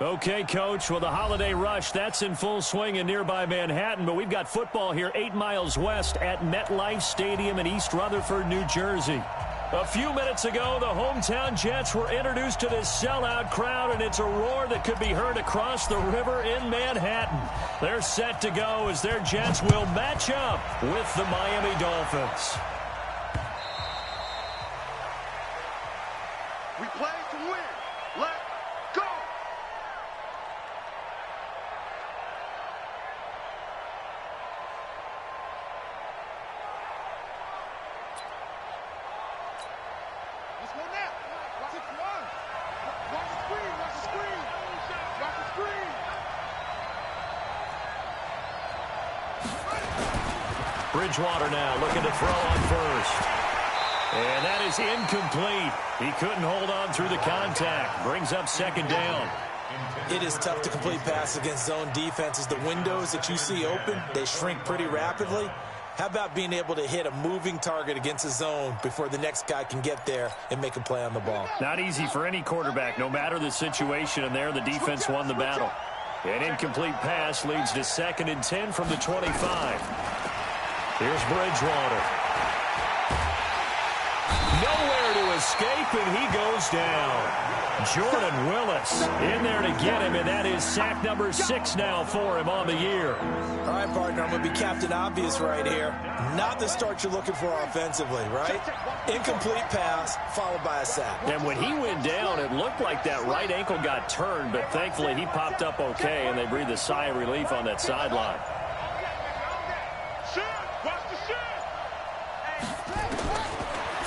Okay, Coach, well, the holiday rush, that's in full swing in nearby Manhattan, but we've got football here 8 miles west at MetLife Stadium in East Rutherford, New Jersey. A few minutes ago, the hometown Jets were introduced to this sellout crowd, and it's a roar that could be heard across the river in Manhattan. They're set to go as their Jets will match up with the Miami Dolphins. We play to win. Let's go! Let's go now. Watch it, come on. Watch the screen, watch the screen. Watch the screen. Bridgewater now looking to throw on first. And that is incomplete. He couldn't hold on through the contact. Brings up second down. It is tough to complete passes against zone defenses. The windows that you see open, they shrink pretty rapidly. How about being able to hit a moving target against a zone before the next guy can get there and make a play on the ball? Not easy for any quarterback, no matter the situation, and there the defense won the battle. An incomplete pass leads to 2nd and 10 from the 25. Here's Bridgewater. Nowhere to escape, and he goes down. Jordan Willis in there to get him, and that is sack number 6 now for him on the year. All right, partner, I'm going to be Captain Obvious right here. Not the start you're looking for offensively, right? Incomplete pass followed by a sack. And when he went down, it looked like that right ankle got turned, but thankfully he popped up okay, and they breathed a sigh of relief on that sideline.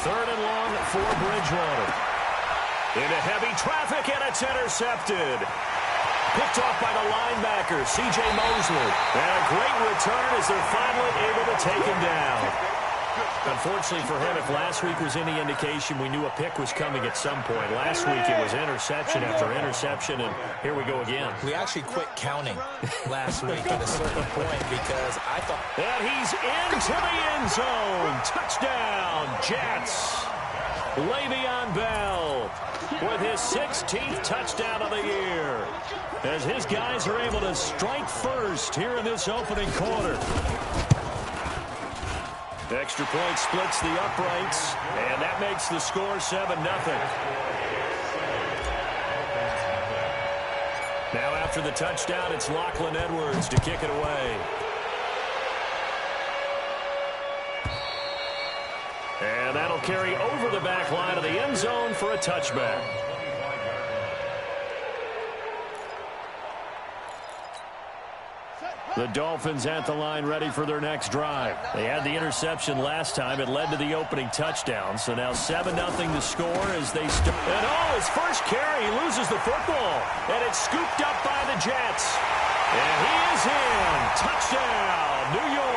Third and long for Bridgewater. Into heavy traffic, and it's intercepted. Picked off by the linebacker, C.J. Mosley. And a great return as they're finally able to take him down. Unfortunately for him, if last week was any indication, we knew a pick was coming at some point. Last week it was interception after interception, and here we go again. We actually quit counting last week at a certain point because I thought... And he's into the end zone. Touchdown, Jets. Le'Veon Bell with his 16th touchdown of the year as his guys are able to strike first here in this opening quarter. Extra point splits the uprights, and that makes the score 7-0. Now after the touchdown, it's Lachlan Edwards to kick it away. And that'll carry over the back line of the end zone for a touchback. The Dolphins at the line ready for their next drive. They had the interception last time. It led to the opening touchdown. So now 7-0 to score as they start. And oh, his first carry, he loses the football. And it's scooped up by the Jets. And he is in. Touchdown, New York.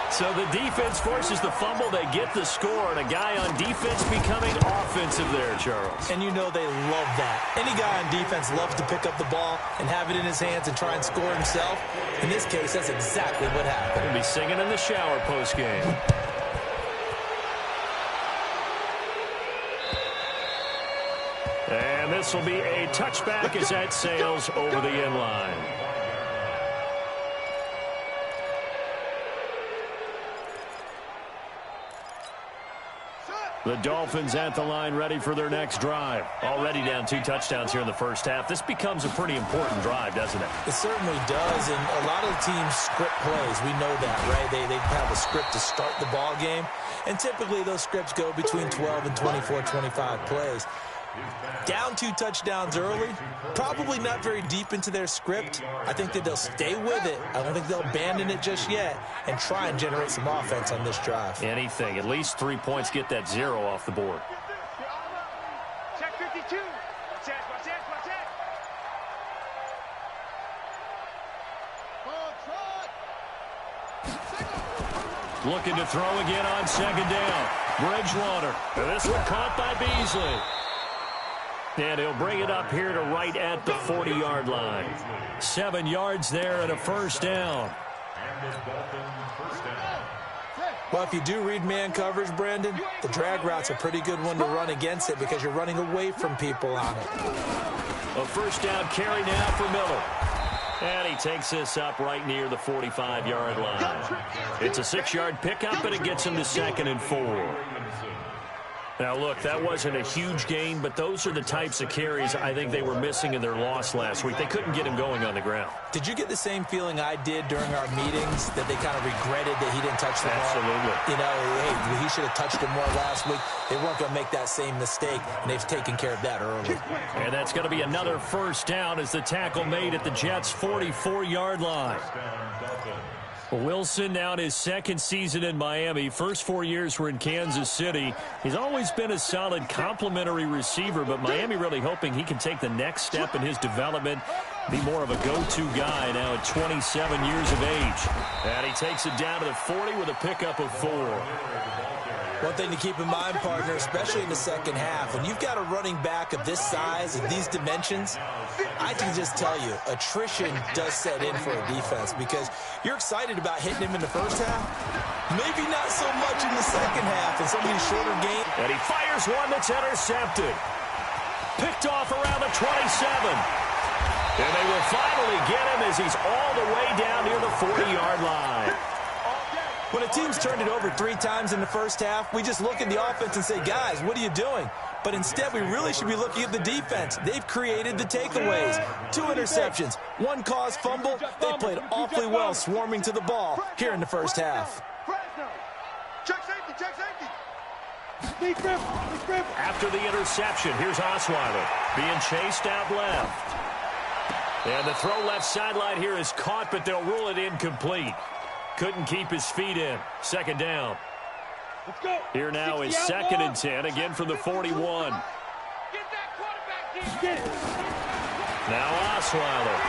So the defense forces the fumble. They get the score, and a guy on defense becoming offensive there, Charles. And you know they love that. Any guy on defense loves to pick up the ball and have it in his hands and try and score himself. In this case, that's exactly what happened. He'll be singing in the shower postgame. And this will be a touchback as that sails over the end line. The Dolphins at the line ready for their next drive. Already down 2 touchdowns here in the first half. This becomes a pretty important drive, doesn't it? It certainly does, and a lot of the teams script plays. We know that, right? They have a script to start the ball game, and typically those scripts go between 12 and 24, 25 plays. Down 2 touchdowns early, probably not very deep into their script. I think that they'll stay with it. I don't think they'll abandon it just yet and try and generate some offense on this drive. Anything. At least 3 points, get that 0 off the board. Check 52. Watch that. Looking to throw again on second down. Bridgewater. And this one caught by Beasley. And he'll bring it up here to right at the 40-yard line. 7 yards there and a first down. Well, if you do read man coverage, Brandon, the drag route's a pretty good one to run against it because you're running away from people on it. A first down carry now for Miller. And he takes this up right near the 45-yard line. It's a 6-yard pickup, and it gets him to 2nd and 4. Now, look, that wasn't a huge gain, but those are the types of carries I think they were missing in their loss last week. They couldn't get him going on the ground. Did you get the same feeling I did during our meetings, that they kind of regretted that he didn't touch the ball? Absolutely. You know, hey, he should have touched it more last week. They weren't going to make that same mistake, and they've taken care of that early. And that's going to be another first down as the tackle made at the Jets' 44-yard line. Wilson now in his 2nd season in Miami. First 4 years were in Kansas City. He's always been a solid complementary receiver, but Miami really hoping he can take the next step in his development, be more of a go-to guy now at 27 years of age. And he takes it down to the 40 with a pickup of 4. One thing to keep in mind, partner, especially in the second half, when you've got a running back of this size, of these dimensions, I can just tell you, attrition does set in for a defense because you're excited about hitting him in the first half. Maybe not so much in the second half in some of these shorter games. And he fires one that's intercepted. Picked off around the 27. And they will finally get him as he's all the way down near the 40-yard line. When a team's turned it over 3 times in the first half, we just look at the offense and say, guys, what are you doing? But instead, we really should be looking at the defense. They've created the takeaways. 2 interceptions, 1 caused fumble. They played awfully well swarming to the ball here in the first half. Check safety, check safety. After the interception, here's Osweiler being chased out left. And the throw left sideline here is caught, but they'll rule it incomplete. Couldn't keep his feet in. 2nd down. Let's go. Here now is 2nd and 10, again from the 41. Get that quarterback, get it. Now Osweiler.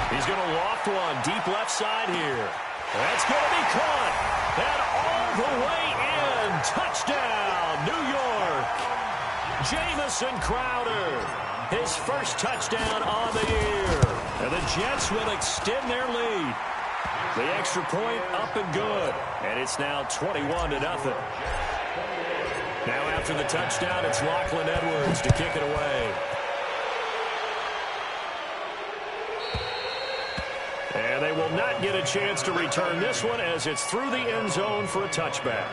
He's going to loft one deep left side here. That's going to be caught. And all the way in. Touchdown, New York. Jamison Crowder. His first touchdown on the year. And the Jets will extend their lead. The extra point up and good. And it's now 21-0. Now after the touchdown, it's Lachlan Edwards to kick it away. And they will not get a chance to return this one as it's through the end zone for a touchback.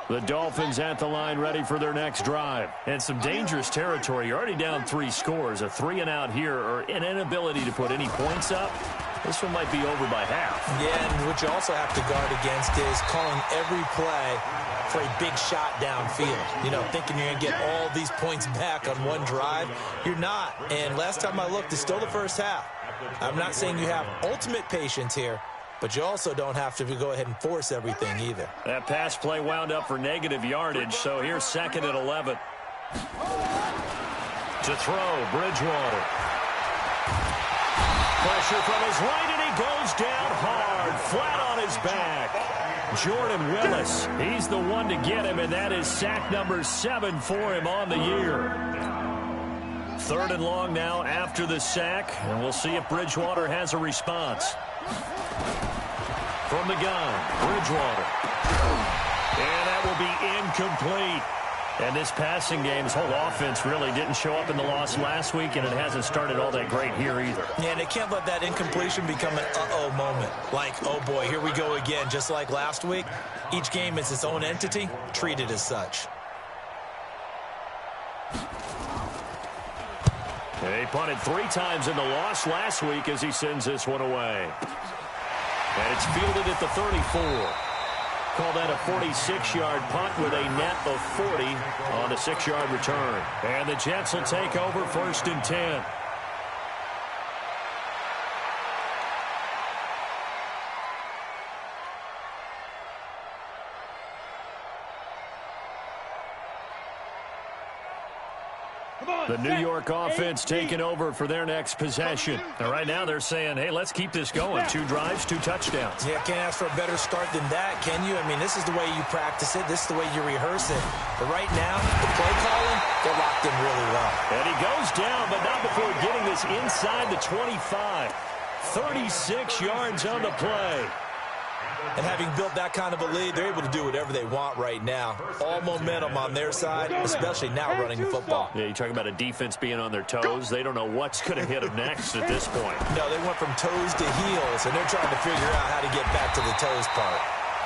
The Dolphins at the line ready for their next drive. And some dangerous territory. You're already down 3 scores. A 3-and-out here or an inability to put any points up. This one might be over by half. Yeah, and what you also have to guard against is calling every play for a big shot downfield. You know, thinking you're going to get all these points back on one drive. You're not. And last time I looked, it's still the first half. I'm not saying you have ultimate patience here, but you also don't have to go ahead and force everything either. That pass play wound up for negative yardage, so here's 2nd and 11. To throw, Bridgewater. Pressure from his right, and he goes down hard, flat on his back. Jordan Willis, he's the one to get him, and that is sack number 7 for him on the year. 3rd and long now after the sack, and we'll see if Bridgewater has a response. From the gun, Bridgewater. And that will be incomplete. And this passing game, his whole offense really didn't show up in the loss last week, and it hasn't started all that great here either. Yeah, and they can't let that incompletion become an uh-oh moment. Like, oh boy, here we go again. Just like last week, each game is its own entity, treated as such. They punted 3 times in the loss last week as he sends this one away. And it's fielded at the 34. Call that a 46-yard punt with a net of 40 on the 6-yard return. And the Jets will take over 1st and 10. The New York offense taking over for their next possession. And right now they're saying, hey, let's keep this going. 2 drives, 2 touchdowns. Yeah, can't ask for a better start than that, can you? I mean, this is the way you practice it. This is the way you rehearse it. But right now, the play calling, they're locked in really well. And he goes down, but not before getting this inside the 25. 36 yards on the play. And having built that kind of a lead, they're able to do whatever they want right now. All momentum on their side, especially now running the football. Yeah, you talk about a defense being on their toes. They don't know what's going to hit them next at this point. No, they went from toes to heels, and they're trying to figure out how to get back to the toes part.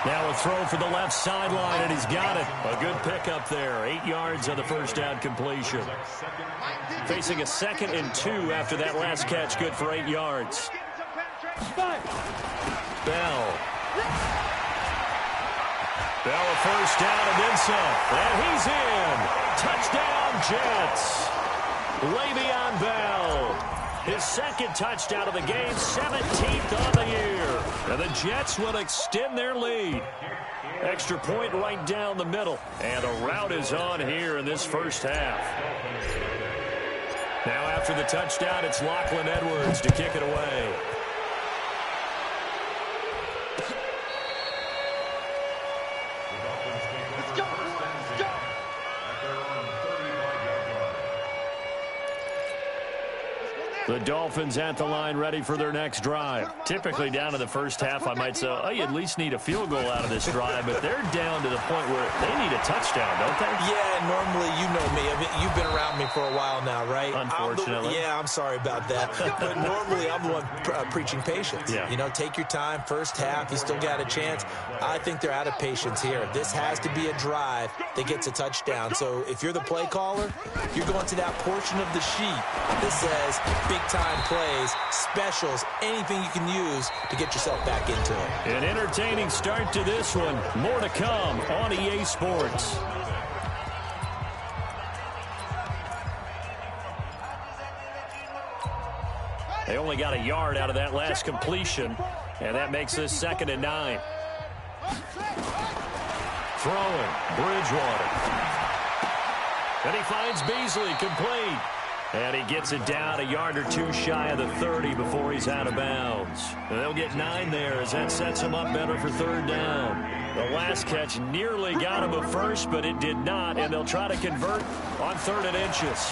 Now a throw for the left sideline, and he's got it. A good pickup there. 8 yards on the first down completion. Facing a 2nd and 2 after that last catch, good for 8 yards. Bell a first down and then some. And he's in. Touchdown, Jets. Le'Veon Bell. His 2nd touchdown of the game, 17th on the year. And the Jets will extend their lead. Extra point right down the middle. And a rout is on here in this first half. Now after the touchdown, it's Lachlan Edwards to kick it away. The Dolphins at the line ready for their next drive. Typically down to the first half, I might say, oh, you at least need a field goal out of this drive, but they're down to the point where they need a touchdown, don't they? Yeah, normally, you know me. I mean, you've been around me for a while now, right? Unfortunately. I'm sorry about that. But normally, I'm the one preaching patience. Yeah. You know, take your time. First half, you still got a chance. I think they're out of patience here. This has to be a drive that gets a touchdown. So if you're the play caller, you're going to that portion of the sheet that says big-time plays, specials, anything you can use to get yourself back into it. An entertaining start to this one. More to come on EA Sports. They only got a yard out of that last completion, and that makes this 2nd and 9. Throwing, Bridgewater. And he finds Beasley, complete. And he gets it down a yard or 2 shy of the 30 before he's out of bounds. And they'll get 9 there as that sets him up better for 3rd down. The last catch nearly got him a first, but it did not, and they'll try to convert on 3rd and inches.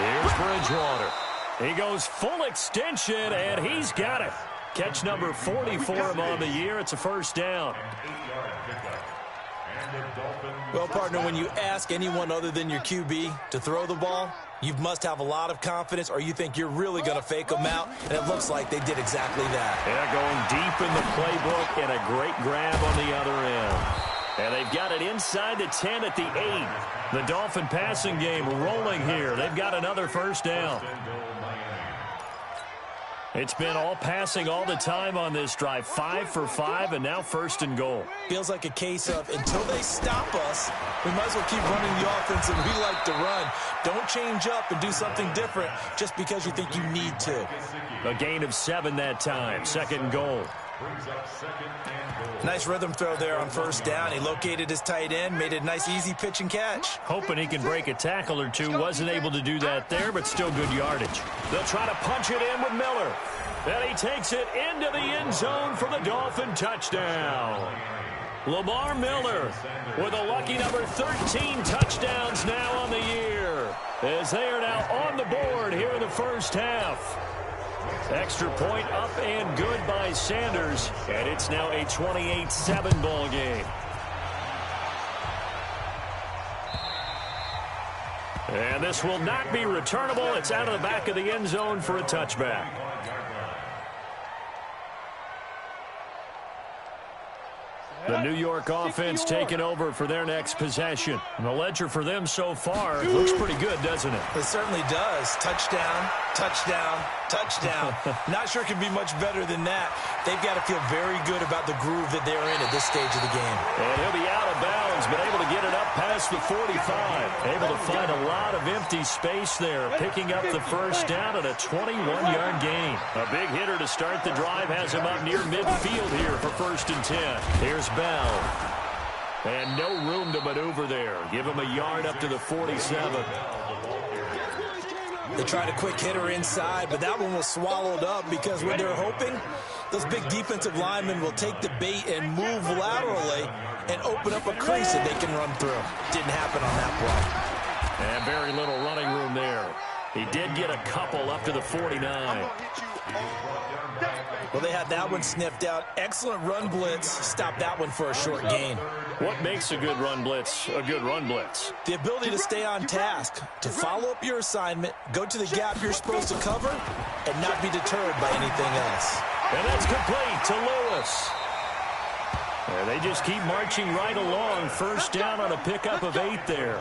Here's Bridgewater. He goes full extension, and he's got it. Catch number 40 for him on the year. It's a first down. Well, partner, when you ask anyone other than your QB to throw the ball, you must have a lot of confidence, or you think you're really going to fake them out, and it looks like they did exactly that. Yeah, going deep in the playbook, and a great grab on the other end. And they've got it inside the 10 at the 8. The Dolphin passing game rolling here. They've got another first down. It's been all passing all the time on this drive. 5 for 5, and now 1st and goal. Feels like a case of until they stop us, we might as well keep running the offense that we like to run. Don't change up and do something different just because you think you need to. A gain of 7 that time. 2nd and goal. Nice rhythm throw there on 1st down. He located his tight end, made a nice easy pitch and catch. Hoping he can break a tackle or two. Wasn't able to do that there, but still good yardage. They'll try to punch it in with Miller. And he takes it into the end zone for the Dolphin touchdown. Lamar Miller with a lucky number 13 touchdowns now on the year, as they are now on the board here in the first half. Extra point up and good by Sanders, and it's now a 28-7 ball game. And this will not be returnable. It's out of the back of the end zone for a touchback. The New York offense taking over for their next possession. And the ledger for them so far looks pretty good, doesn't it? It certainly does. Touchdown, touchdown, touchdown. Not sure it can be much better than that. They've got to feel very good about the groove that they're in at this stage of the game. And he'll be out of bounds, but able to get it up past the 45. Able to find a lot of empty space there, picking up the first down at a 21-yard gain. A big hitter to start the drive has him up near midfield here for 1st and 10. Here's Bell. And no room to maneuver there. Give him a yard up to the 47. They tried a quick hitter inside, but that one was swallowed up because what they're hoping, those big defensive linemen will take the bait and move laterally and open up a crease that they can run through. Didn't happen on that play. And very little running room there. He did get a couple up to the 49. Well, they had that one sniffed out. Excellent run blitz. Stopped that one for a short gain. What makes a good run blitz a good run blitz? The ability to stay on task, to follow up your assignment, go to the gap you're supposed to cover, and not be deterred by anything else. And that's complete to Lewis. And they just keep marching right along. First down on a pickup of 8 there.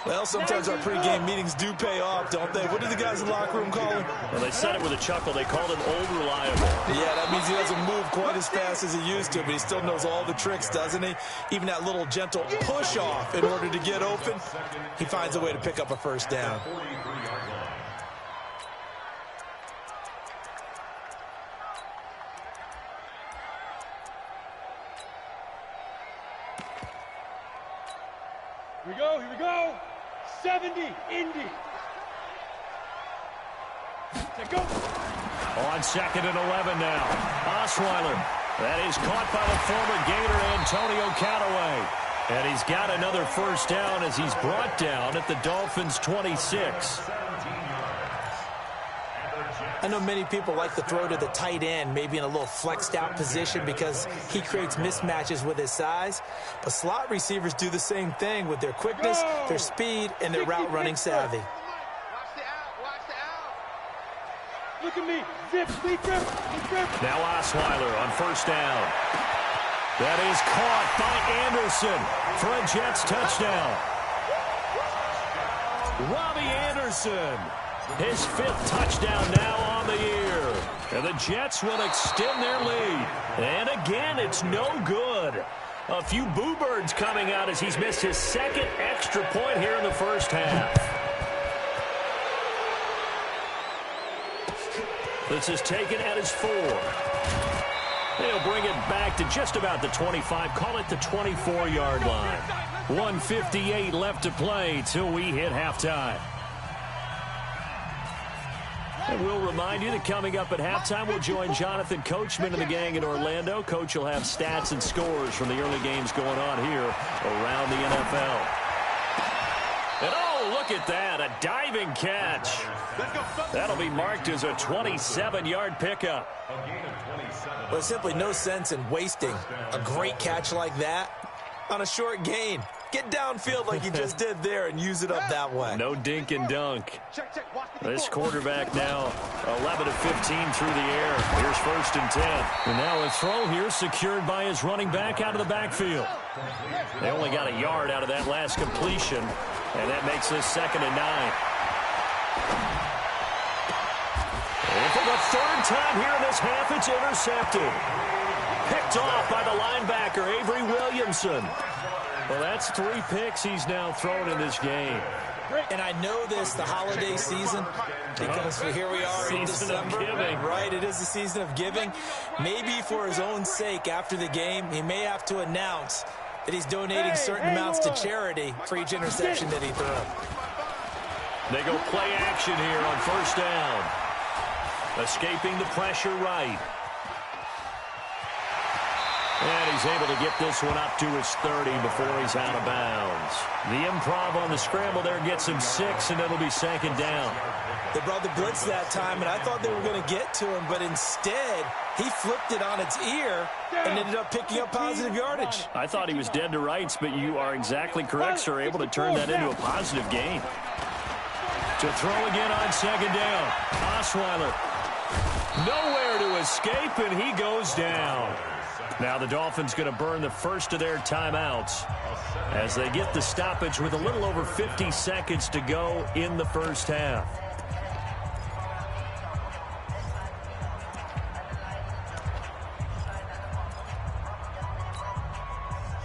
Well, sometimes our pregame meetings do pay off, don't they? What do the guys in the locker room call him? Well, they said it with a chuckle. They called him old reliable. Yeah, that means he doesn't move quite as fast as he used to, but he still knows all the tricks, doesn't he? Even that little gentle push-off in order to get open, he finds a way to pick up a first down. Here we go. 70, Indy. Go. On 2nd and 11 now. Osweiler. That is caught by the former Gator, Antonio Callaway. And he's got another first down as he's brought down at the Dolphins' 26. I know many people like to throw to the tight end, maybe in a little flexed out position because he creates mismatches with his size. But slot receivers do the same thing with their quickness, their speed, and their route running savvy. Watch the out. Look at me. Zip, lead grip. Now Osweiler on first down. That is caught by Anderson for a Jets touchdown. Robbie Anderson. His 5th touchdown now on the year. And the Jets will extend their lead. And again, it's no good. A few boo birds coming out as he's missed his 2nd extra point here in the first half. This is taken at his 4. They'll bring it back to just about the 25. Call it the 24-yard line. 1:58 left to play till we hit halftime. And we'll remind you that coming up at halftime, we'll join Jonathan Coachman and the gang in Orlando. Coach will have stats and scores from the early games going on here around the NFL. And oh, look at that, a diving catch. That'll be marked as a 27-yard pickup. Well, there's simply no sense in wasting a great catch like that on a short gain. Get downfield like you just did there and use it up that way. No dink and dunk. This quarterback now 11 of 15 through the air. Here's 1st and 10. And now a throw here secured by his running back out of the backfield. They only got a yard out of that last completion, and that makes this 2nd and 9. And for the 3rd time here in this half, it's intercepted. Picked off by the linebacker, Avery Williamson. Well, that's 3 picks he's now thrown in this game. And I know this, the holiday season, because here we are in December. Right, it is the season of giving. Maybe for his own sake, after the game, he may have to announce that he's donating certain amounts to charity for each interception that he throws. They go play action here on first down. Escaping the pressure right. And he's able to get this one up to his 30 before he's out of bounds. The improv on the scramble there gets him 6, and it'll be 2nd down. They brought the blitz that time, and I thought they were going to get to him, but instead, he flipped it on its ear and ended up picking up positive yardage. I thought he was dead to rights, but you are exactly correct, sir. Able to turn that into a positive gain. To throw again on 2nd down. Osweiler. Nowhere to escape, and he goes down. Now the Dolphins going to burn the first of their timeouts as they get the stoppage with a little over 50 seconds to go in the first half.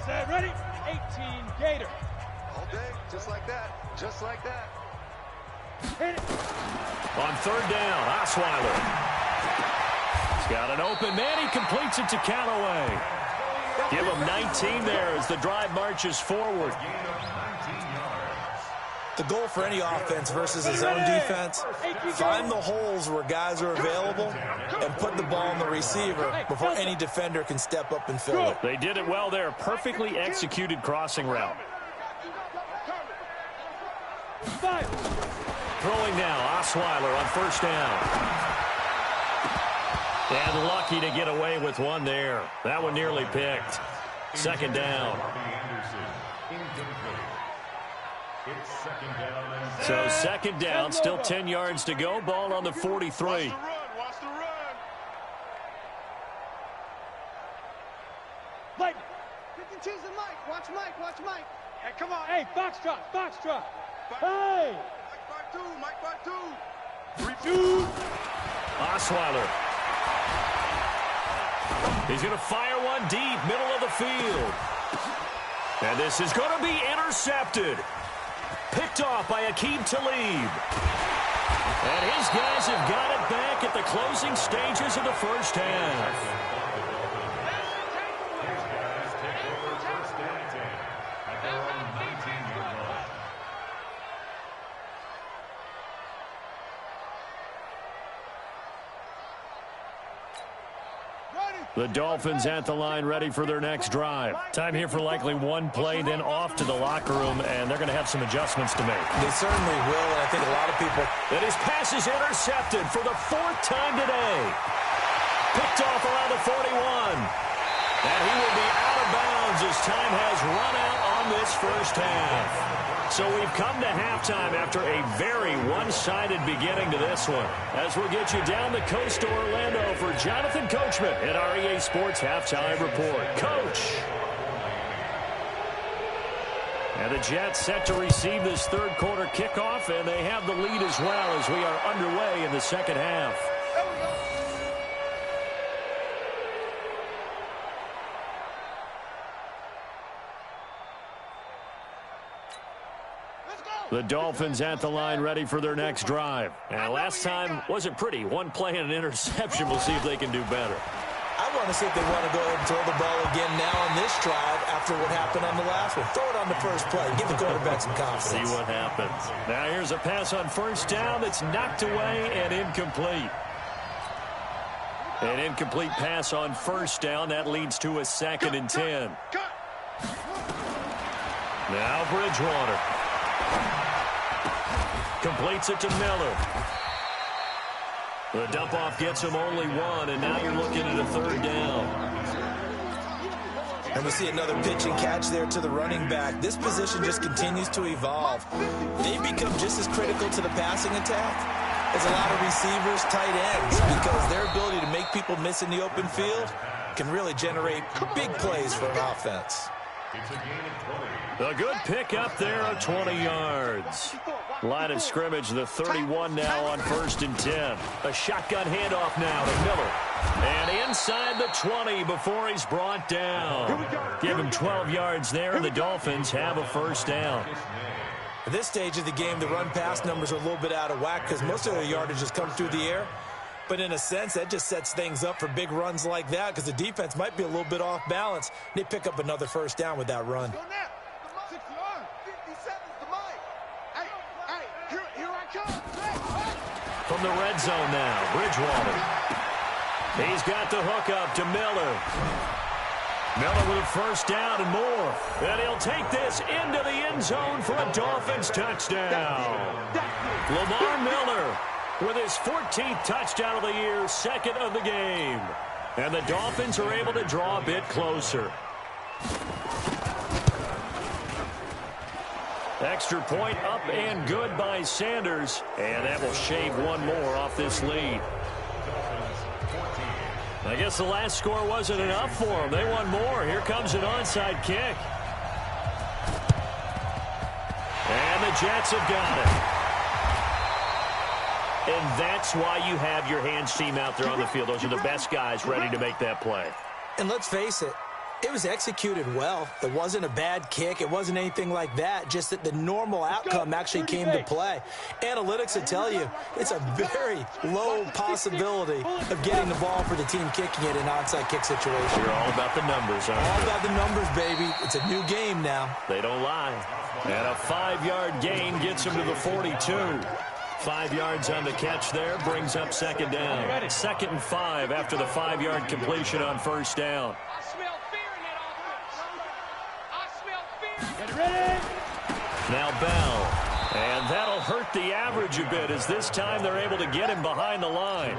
Set, ready? 18, Gator. All day, just like that, just like that. Hit it. On 3rd down, Osweiler. He's got an open man. He completes it to Callaway. Give him 19 there as the drive marches forward. The goal for any offense versus his own defense, find the holes where guys are available and put the ball on the receiver before any defender can step up and fill it. They did it well there. Perfectly executed crossing route. Throwing now, Osweiler on first down. And lucky to get away with one there. That one nearly picked. Second down. So second down, still 10 yards to go. Ball on the 43. Watch the run. Mike, 52's the Mike. Watch Mike. Hey, come on. Hey, foxtrot. Hey! Mike 5-2. 3-2. Osweiler. He's going to fire one deep, middle of the field. And this is going to be intercepted. Picked off by Aqib Talib. And his guys have got it back at the closing stages of the first half. The Dolphins at the line, ready for their next drive. Time here for likely one play, then off to the locker room, and they're going to have some adjustments to make. They certainly will, and I think a lot of people... And his pass is intercepted for the 4th time today. Picked off around the 41. And he will be out of bounds as time has run out on this first half. So we've come to halftime after a very one-sided beginning to this one. As we'll get you down the coast to Orlando for Jonathan Coachman at our EA Sports Halftime Report. Coach! And the Jets set to receive this third quarter kickoff, and they have the lead as well as we are underway in the second half. The Dolphins at the line, ready for their next drive. And last time wasn't pretty. One play and an interception. We'll see if they can do better. I want to see if they want to go ahead and throw the ball again now on this drive after what happened on the last one. Throw it on the first play. Give the quarterback some confidence. See what happens. Now here's a pass on first down that's knocked away and incomplete. An incomplete pass on first down. That leads to a 2nd and 10. Now Bridgewater. Completes it to Miller. The dump-off gets him only one, and now you're looking at a 3rd down. And we see another pitch and catch there to the running back. This position just continues to evolve. They become just as critical to the passing attack as a lot of receivers, tight ends, because their ability to make people miss in the open field can really generate big plays for an offense. A good pick up there of 20 yards. Line of scrimmage, the 31 now on 1st and 10. A shotgun handoff now to Miller. And inside the 20 before he's brought down. Give him 12 yards there, and the Dolphins have a first down. At this stage of the game, the run-pass numbers are a little bit out of whack because most of their yardage has come through the air. But in a sense, that just sets things up for big runs like that because the defense might be a little bit off balance. They pick up another first down with that run. From the red zone now, Bridgewater. He's got the hookup to Miller. Miller with a first down and more. And he'll take this into the end zone for a Dolphins touchdown. Lamar Miller with his 14th touchdown of the year, 2nd of the game. And the Dolphins are able to draw a bit closer. Extra point up and good by Sanders. And that will shave one more off this lead. I guess the last score wasn't enough for them. They want more. Here comes an onside kick. And the Jets have got it. And that's why you have your hands team out there on the field. Those are the best guys ready to make that play. And let's face it, it was executed well. It wasn't a bad kick. It wasn't anything like that. Just that the normal outcome actually came to play. Analytics will tell you it's a very low possibility of getting the ball for the team kicking it in an onside kick situation. You're all about the numbers, aren't you? All about the numbers, baby. It's a new game now. They don't lie. And a 5-yard gain gets him to the 42. 5 yards on the catch there, brings up second down. 2nd and 5 after the 5-yard completion on first down. I smell fear in that offense. I smell fear. Get ready. Now Bell. And that'll hurt the average a bit as this time they're able to get him behind the line.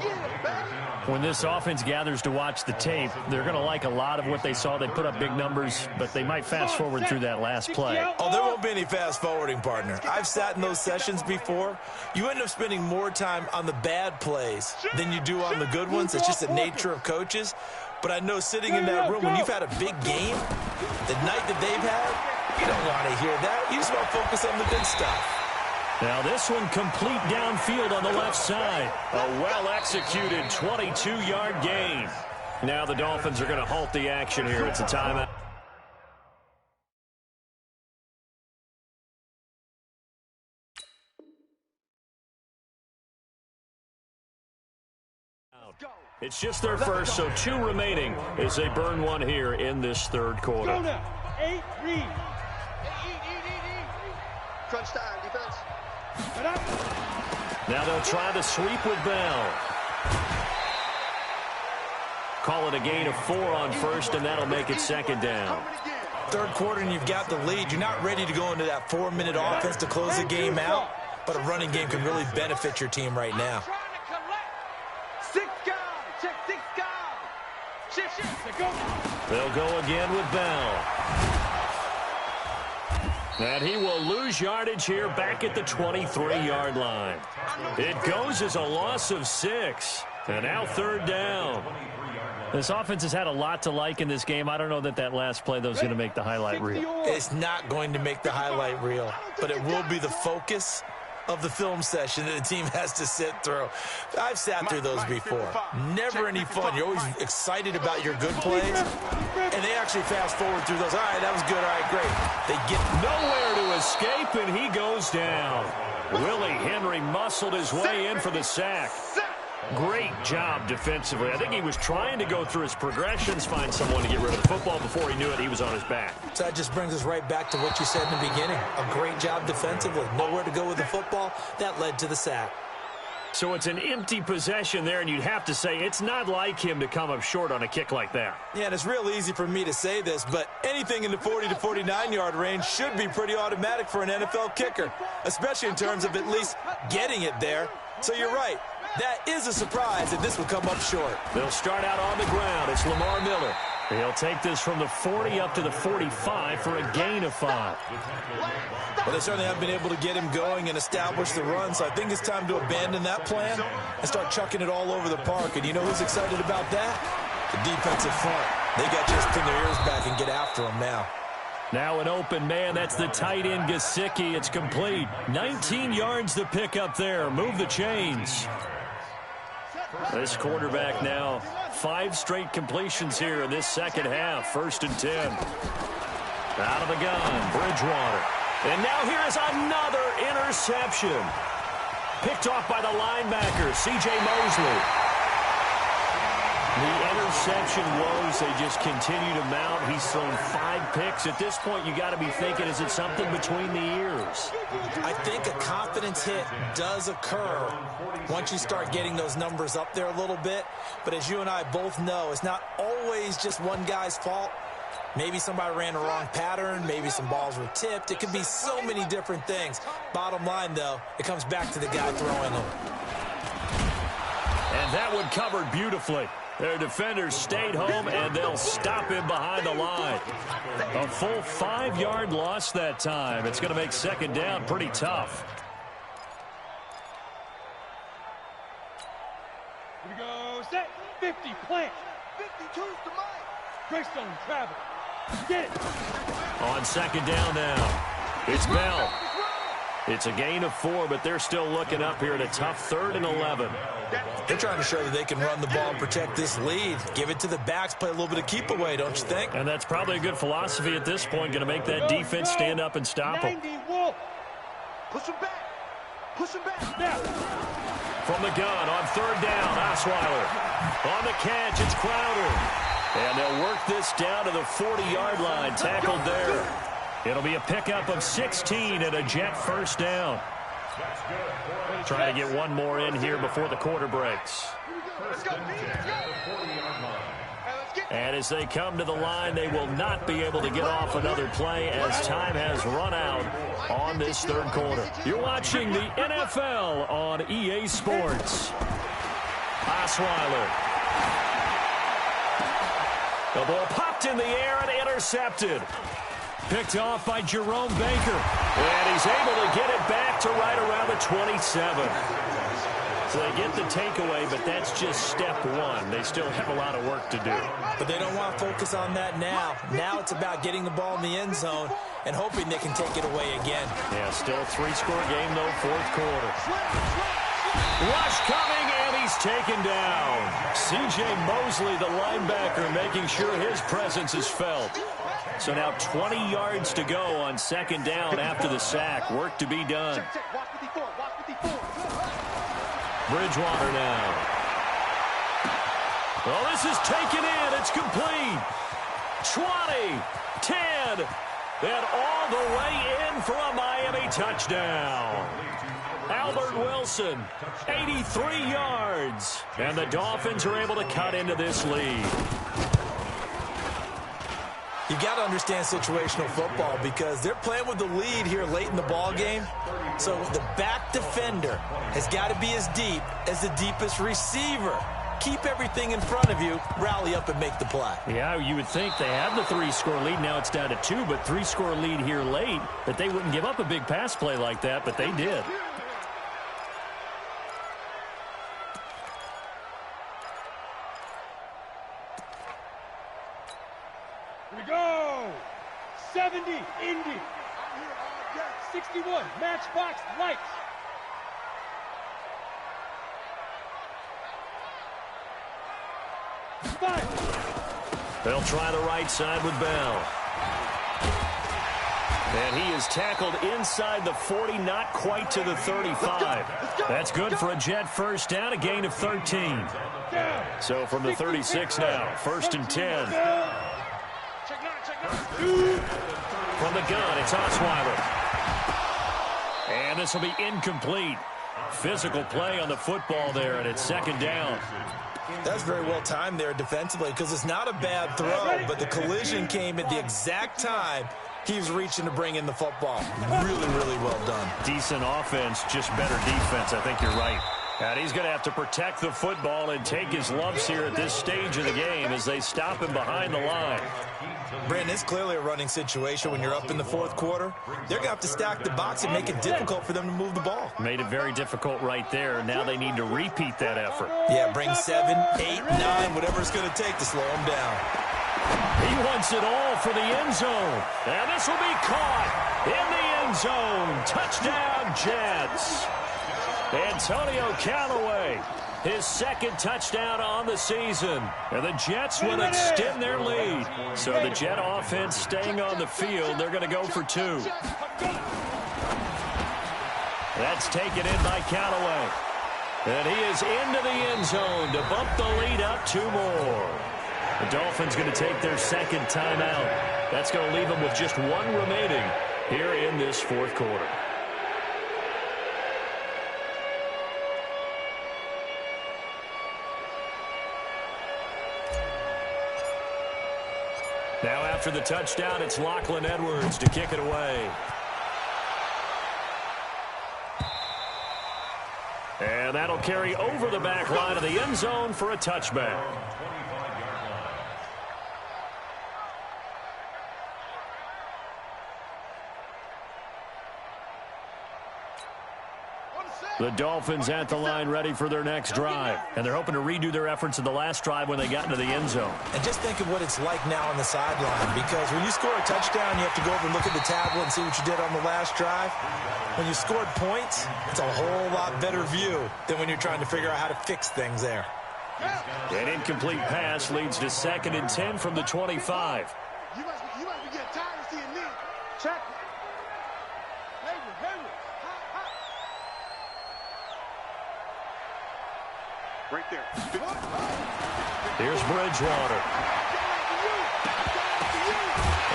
When this offense gathers to watch the tape, they're going to like a lot of what they saw. They put up big numbers, but they might fast forward through that last play. Oh, there won't be any fast forwarding, partner. I've sat in those sessions before. You end up spending more time on the bad plays than you do on the good ones. It's just the nature of coaches. But I know sitting in that room, when you've had a big game, the night that they've had, you don't want to hear that. You just want to focus on the good stuff. Now this one complete downfield on the left side. A well-executed 22-yard gain. Now the Dolphins are going to halt the action here. It's a timeout. It's just their first, so 2 remaining as they burn one here in this third quarter. Go now. 8, read. Crunch time, defense. Now they'll try the sweep with Bell. Call it a gain of 4 on first, and that'll make it second down. Third quarter, and you've got the lead. You're not ready to go into that 4-minute offense to close the game out, but a running game can really benefit your team right now. 6 guys. Check 6 guys. Shift. Go. They'll go again with Bell. And he will lose yardage here back at the 23-yard line. It goes as a loss of 6. And now third down. This offense has had a lot to like in this game. I don't know that last play, though, is going to make the highlight reel. It's not going to make the highlight reel, but it will be the focus of the film session that the team has to sit through. I've sat through those before. Never any fun. You're always excited about your good plays, and they actually fast forward through those. All right, that was good. All right, great. They get nowhere to escape, and he goes down. Willie Henry muscled his way in for the sack. Great job defensively. I think he was trying to go through his progressions, find someone to get rid of the football. Before he knew it, he was on his back. So that just brings us right back to what you said in the beginning. A great job defensively. Nowhere to go with the football. That led to the sack. So it's an empty possession there, and you'd have to say it's not like him to come up short on a kick like that. Yeah, and it's real easy for me to say this, but anything in the 40 to 49-yard range should be pretty automatic for an NFL kicker, especially in terms of at least getting it there. So you're right. That is a surprise that this will come up short. They'll start out on the ground. It's Lamar Miller. He'll take this from the 40 up to the 45 for a gain of 5. Well, they certainly have been able to get him going and establish the run, so I think it's time to abandon that plan and start chucking it all over the park. And you know who's excited about that? The defensive front. They got just pin their ears back and get after him now. Now an open man. That's the tight end, Gesicki. It's complete. 19 yards to pick up there. Move the chains. This quarterback now, 5 straight completions here in this second half. 1st and 10. Out of the gun, Bridgewater. And now here is another interception. Picked off by the linebacker, C.J. Mosley. The interception woes, they just continue to mount. He's thrown 5 picks. At this point, you got to be thinking, is it something between the ears? I think a confidence hit does occur once you start getting those numbers up there a little bit. But as you and I both know, it's not always just one guy's fault. Maybe somebody ran the wrong pattern. Maybe some balls were tipped. It could be so many different things. Bottom line, though, it comes back to the guy throwing them. And that one covered beautifully. Their defenders stayed home, and they'll stop him behind the line. A full 5-yard loss that time. It's going to make second down pretty tough. Here we go. Set. 50. Plant. 52's the mic. Greystone. Travel. Get it. On second down now, it's Bell. It's a gain of 4, but they're still looking up here at a tough 3rd and 11. They're trying to show that they can run the ball and protect this lead. Give it to the backs, play a little bit of keep away, don't you think? And that's probably a good philosophy at this point, going to make that defense stand up and stop them. 90 Wolf. Push him back. Push him back. Now. From the gun on 3rd down, Osweiler. On the catch, it's Crowder. And they'll work this down to the 40-yard line, tackled there. It'll be a pickup of 16 and a Jet first down. Trying to get one more in here before the quarter breaks. And as they come to the line, they will not be able to get off another play as time has run out on this third quarter. You're watching the NFL on EA Sports. Osweiler. The ball popped in the air and intercepted. Picked off by Jerome Baker. And he's able to get it back to right around the 27. So they get the takeaway, but that's just step one. They still have a lot of work to do. But they don't want to focus on that now. Now it's about getting the ball in the end zone and hoping they can take it away again. Yeah, still a three-score game, though, fourth quarter. Rush coming, and he's taken down. C.J. Mosley, the linebacker, making sure his presence is felt. So now 20 yards to go on second down after the sack. Work to be done. Bridgewater now. Well, this is taken in. It's complete. 20, 10, and all the way in for a Miami touchdown. Albert Wilson, 83 yards. And the Dolphins are able to cut into this lead. You got to understand situational football because they're playing with the lead here late in the ball game. So the back defender has got to be as deep as the deepest receiver. Keep everything in front of you, rally up and make the play. Yeah, you would think they have the three-score lead. Now it's down to 2, but three-score lead here late. That they wouldn't give up a big pass play like that, but they did. Here we go. 70, Indy. 61, Matchbox Lights. They'll try the right side with Bell. And he is tackled inside the 40, not quite to the 35. That's good for a Jet first down, a gain of 13. So from the 36 now, first and 10. From the gun, it's Osweiler. And this will be incomplete. Physical play on the football there, and it's second down. That's very well timed there defensively because it's not a bad throw, but the collision came at the exact time he was reaching to bring in the football. Really, really well done. Decent offense, just better defense. I think you're right. And he's going to have to protect the football and take his lumps here at this stage of the game as they stop him behind the line. Brandon, it's clearly a running situation when you're up in the fourth quarter. They're going to have to stack the box and make it difficult for them to move the ball. Made it very difficult right there. Now they need to repeat that effort. Yeah, bring 7, 8, 9, whatever it's going to take to slow them down. He wants it all for the end zone. And this will be caught in the end zone. Touchdown, Jets. Antonio Callaway, his second touchdown on the season. And the Jets will extend their lead. So the Jet offense staying on the field. They're going to go for 2. That's taken in by Callaway. And he is into the end zone to bump the lead up 2 more. The Dolphins going to take their second timeout. That's going to leave them with just 1 remaining here in this fourth quarter. Now after the touchdown, it's Lachlan Edwards to kick it away. And that'll carry over the back line of the end zone for a touchback. The Dolphins at the line ready for their next drive. And they're hoping to redo their efforts in the last drive when they got into the end zone. And just think of what it's like now on the sideline, because when you score a touchdown, you have to go over and look at the tablet and see what you did on the last drive. When you scored points, it's a whole lot better view than when you're trying to figure out how to fix things there. An incomplete pass leads to 2nd and 10 from the 25. You must be getting tired of seeing me. Check. Right there. Here's Bridgewater.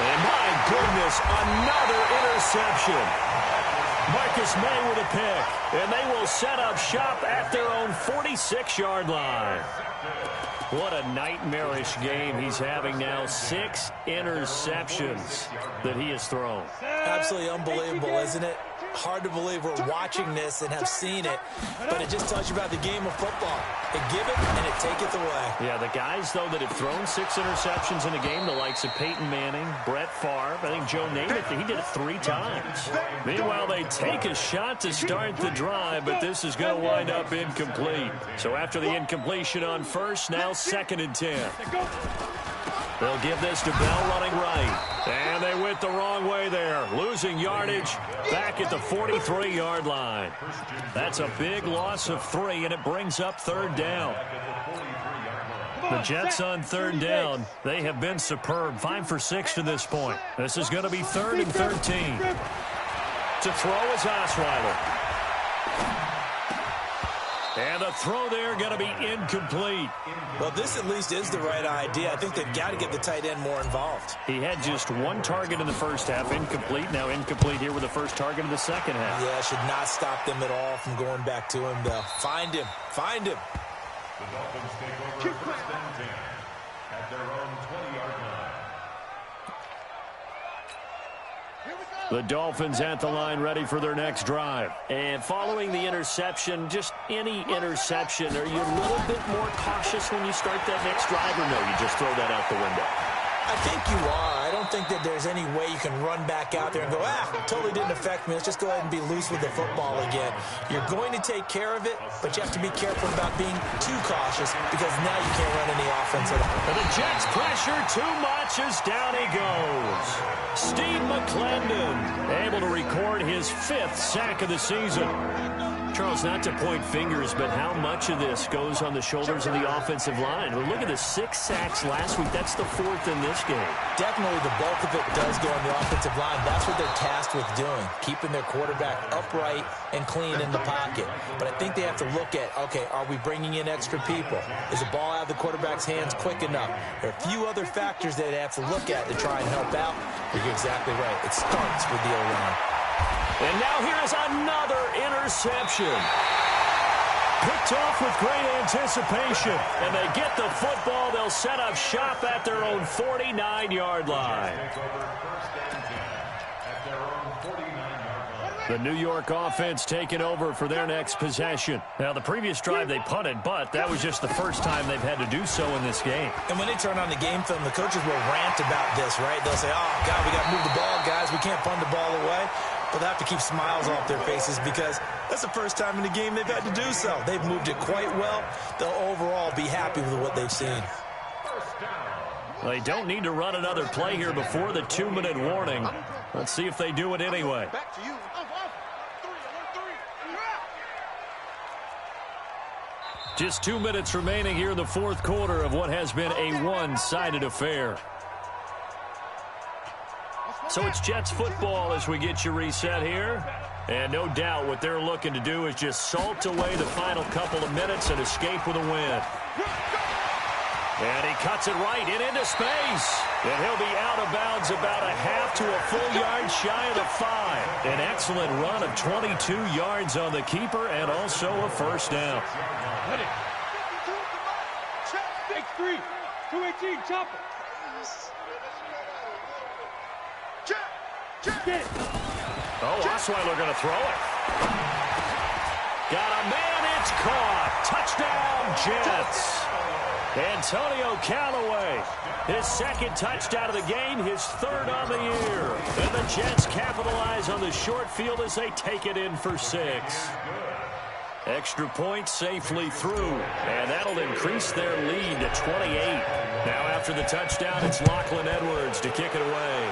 And my goodness, another interception. Marcus May with a pick, and they will set up shop at their own 46-yard line. What a nightmarish game he's having now. 6 interceptions that he has thrown. Absolutely unbelievable, isn't it? Hard to believe we're watching this and have seen it, but it just tells you about the game of football. It give it and it taketh away. Yeah, the guys, though, that have thrown 6 interceptions in a game, the likes of Peyton Manning, Brett Favre, I think Joe Namath, he did it 3 times. Meanwhile, they take a shot to start the drive, but this is going to wind up incomplete. So after the incompletion on first, now 2nd and 10. They'll give this to Bell running right. And they went the wrong way there. Losing yardage back at the 43-yard line. That's a big loss of 3, and it brings up 3rd down. The Jets on 3rd down. They have been superb. 5 for 6 to this point. This is going to be 3rd and 13. To throw is Osweiler. And a throw there going to be incomplete. Well, this at least is the right idea. I think they've got to get the tight end more involved. He had just 1 target in the first half, incomplete. Now incomplete here with the first target of the second half. Yeah, should not stop them at all from going back to him, though. Find him. Find him. The Dolphins take over first and 10 at their own 20-yard line. The Dolphins at the line ready for their next drive. And following the interception, just any interception, are you a little bit more cautious when you start that next drive, or no, you just throw that out the window? I think you are. I don't think that there's any way you can run back out there and go, totally didn't affect me. Let's just go ahead and be loose with the football again. You're going to take care of it, but you have to be careful about being too cautious because now you can't run any offense at all. And the Jets pressure too much as down he goes. Steve McClendon able to record his 5th sack of the season. Charles, not to point fingers, but how much of this goes on the shoulders of the offensive line? Well, look at the 6 sacks last week. That's the 4th in this game. Definitely the bulk of it does go on the offensive line. That's what they're tasked with doing, keeping their quarterback upright and clean in the pocket. But I think they have to look at, okay, are we bringing in extra people? Is the ball out of the quarterback's hands quick enough? There are a few other factors that they have to look at to try and help out. You're exactly right. It starts with the O-line. And now here is another interception. Picked off with great anticipation. And they get the football. They'll set up shop at their own 49-yard line. The New York offense taking over for their next possession. Now, the previous drive they punted, but that was just the first time they've had to do so in this game. And when they turn on the game film, the coaches will rant about this, right? They'll say, oh, God, we got to move the ball, guys. We can't punt the ball away. But they have to keep smiles off their faces because that's the first time in the game they've had to do so. They've moved it quite well. They'll overall be happy with what they've seen. They don't need to run another play here before the 2-minute warning. Let's see if they do it anyway. Back to you. Just 2 minutes remaining here in the 4th quarter of what has been a one-sided affair. So it's Jets football as we get you reset here. And no doubt what they're looking to do is just salt away the final couple of minutes and escape with a win. And he cuts it right and into space. And he'll be out of bounds about a half to a full yard shy of the 5. An excellent run of 22 yards on the keeper and also a first down. Big 3, 218, chop it. Get it. Oh, Osweiler going to throw it. Got a man, it's caught. Touchdown, Jets. Antonio Callaway, his 2nd touchdown of the game, his 3rd on the year. And the Jets capitalize on the short field as they take it in for 6. Extra point safely through, and that'll increase their lead to 28. Now after the touchdown, it's Lachlan Edwards to kick it away.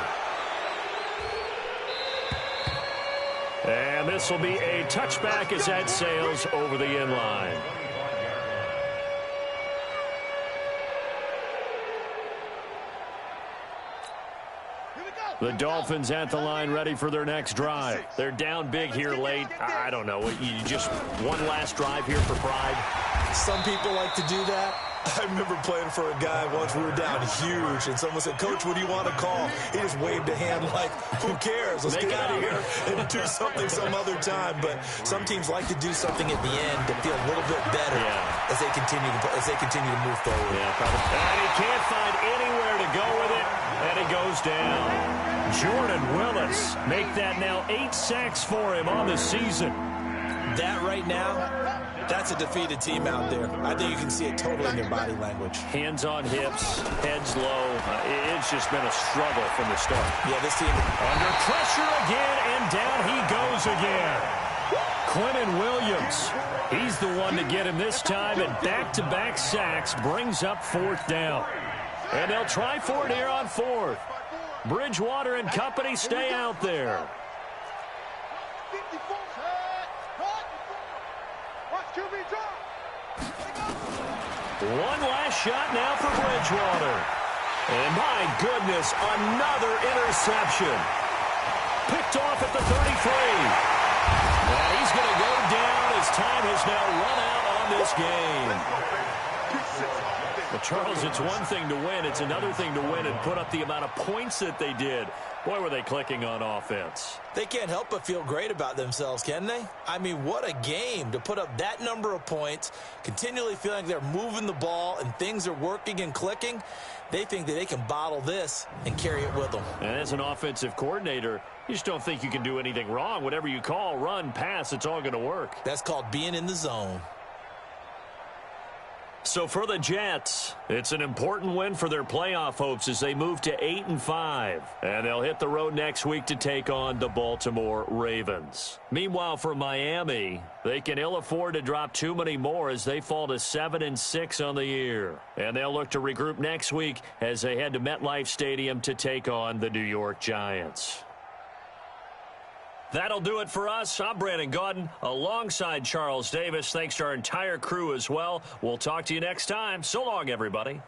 And this will be a touchback as that sails over the end line. The Dolphins at the line ready for their next drive. They're down big here late. I don't know. You just one last drive here for pride? Some people like to do that. I remember playing for a guy once. We were down huge, and someone said, "Coach, what do you want to call?" He just waved a hand like, "Who cares? Let's get out of here and do something some other time." But some teams like to do something at the end to feel a little bit better as they continue to move forward. Yeah, probably. And he can't find anywhere to go with it, and it goes down. Jordan Willis make that now 8 sacks for him on the season. That right now, that's a defeated team out there. I think you can see it totally in their body language. Hands on hips, heads low. It's just been a struggle from the start. Yeah, this team under pressure again, and down he goes again. Quentin Williams, he's the one to get him this time, and back-to-back sacks brings up 4th down. And they'll try for it here on 4th. Bridgewater and company stay out there. One last shot now for Bridgewater. And my goodness, another interception. Picked off at the 33. And he's going to go down as time has now run out on this game. Well, Charles, it's one thing to win. It's another thing to win and put up the amount of points that they did. Boy, were they clicking on offense. They can't help but feel great about themselves, can they? I mean, what a game to put up that number of points, continually feeling like they're moving the ball and things are working and clicking. They think that they can bottle this and carry it with them. And as an offensive coordinator, you just don't think you can do anything wrong. Whatever you call, run, pass, it's all going to work. That's called being in the zone. So for the Jets, it's an important win for their playoff hopes as they move to 8-5. And they'll hit the road next week to take on the Baltimore Ravens. Meanwhile, for Miami, they can ill afford to drop too many more as they fall to 7-6 on the year. And they'll look to regroup next week as they head to MetLife Stadium to take on the New York Giants. That'll do it for us. I'm Brandon Gaudin alongside Charles Davis. Thanks to our entire crew as well. We'll talk to you next time. So long, everybody.